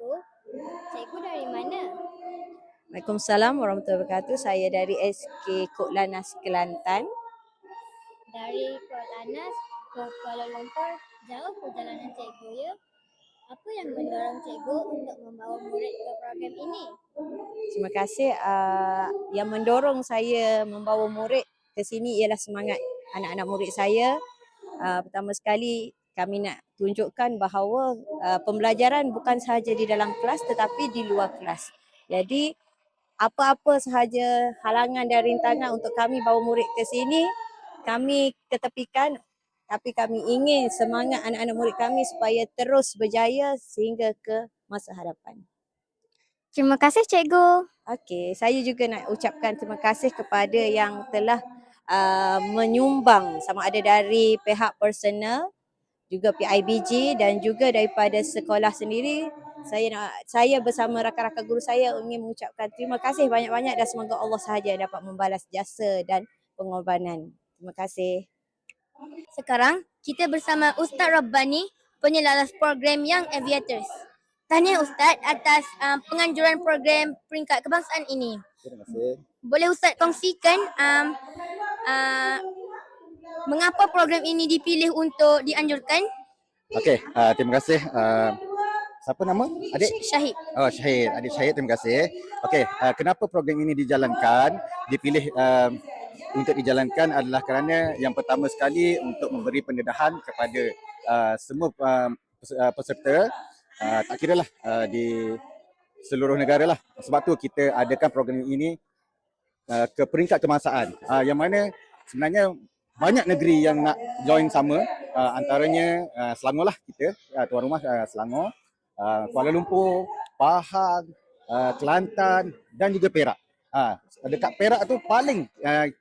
cikgu. Cikgu dari mana? Waalaikumsalam warahmatullahi wabarakatuh. Saya dari SK Kok Lanas Kelantan. Dari Kuala Lanas ke Kuala Lumpur, jauh perjalanan cikgu ya. Apa yang mendorong cikgu untuk membawa murid ke program ini? Terima kasih. Yang mendorong saya membawa murid ke sini ialah semangat anak-anak murid saya. Pertama sekali kami nak tunjukkan bahawa pembelajaran bukan sahaja di dalam kelas tetapi di luar kelas. Jadi apa-apa sahaja halangan dan rintangan untuk kami bawa murid ke sini, kami ketepikan, tapi kami ingin semangat anak-anak murid kami supaya terus berjaya sehingga ke masa hadapan. Terima kasih cikgu. Okey, saya juga nak ucapkan terima kasih kepada yang telah menyumbang sama ada dari pihak personal, juga PIBG dan juga daripada sekolah sendiri. Saya bersama rakan-rakan guru saya ingin mengucapkan terima kasih banyak-banyak dan semoga Allah sahaja dapat membalas jasa dan pengorbanan. Terima kasih. Sekarang kita bersama Ustaz Rabbani, penyelaras program Young Aviators. Tahniah Ustaz atas penganjuran program peringkat kebangsaan ini. Terima kasih. Boleh Ustaz kongsikan mengapa program ini dipilih untuk dianjurkan? Okey, terima kasih. Siapa nama? Adik? Syahid. Oh, Syahid. Adik Syahid, terima kasih. Okey, kenapa program ini dijalankan? Dipilih untuk dijalankan adalah kerana yang pertama sekali untuk memberi pendedahan kepada semua peserta, tak kira lah di seluruh negara lah. Sebab tu kita adakan program ini ke peringkat kebangsaan. Yang mana sebenarnya banyak negeri yang nak join sama, antaranya Selangor lah kita, tuan rumah Selangor, Kuala Lumpur, Pahang, Kelantan dan juga Perak. Dekat Perak tu paling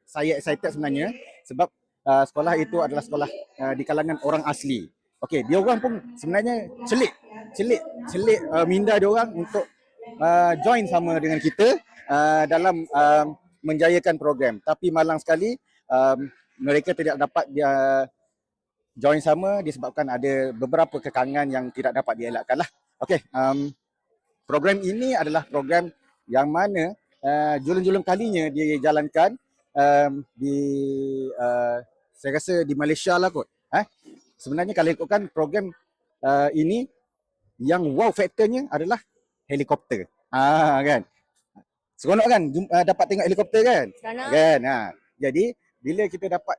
saya excited sebenarnya sebab sekolah itu adalah sekolah di kalangan orang asli. Okey, dia orang pun sebenarnya celik minda dia orang untuk join sama dengan kita dalam menjayakan program. Tapi malang sekali mereka tidak dapat join sama disebabkan ada beberapa kekangan yang tidak dapat dielakkan lah. Okey, program ini adalah program yang mana julung-julung kalinya dijalankan di saya rasa di Malaysia lah kot. Sebenarnya kalau ikutkan program ini yang wow faktornya adalah helikopter. Kan. Seronok kan dapat tengok helikopter kan? Seronok. Kan. Jadi bila kita dapat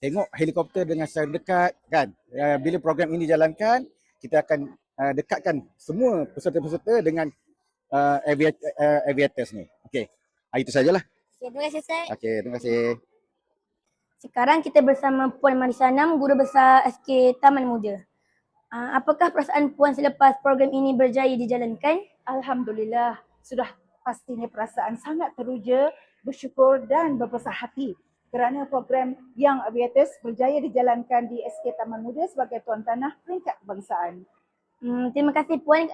tengok helikopter dengan secara dekat kan, bila program ini dijalankan, kita akan dekatkan semua peserta-peserta dengan aviators ni. Okey, itu sajalah. Terima kasih Ustaz. Okey, terima kasih. Sekarang kita bersama Puan Marisanam, Guru Besar SK Taman Muda. Apakah perasaan Puan selepas program ini berjaya dijalankan? Alhamdulillah, sudah pastinya perasaan sangat teruja, bersyukur dan berbesar hati kerana program Young Aviators berjaya dijalankan di SK Taman Muda sebagai tuan tanah peringkat kebangsaan. Terima kasih Puan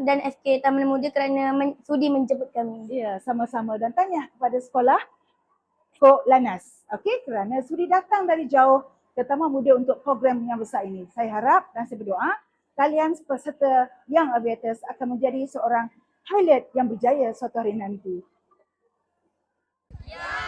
dan SK Taman Muda kerana sudi menjemput kami. Ya, sama-sama dan tanya kepada sekolah Kok Lanas. Okey, kerana sudi datang dari jauh ke Taman Muda untuk program yang besar ini. Saya harap dan saya berdoa kalian peserta Young Aviators akan menjadi seorang pilot yang berjaya suatu hari nanti. Ya.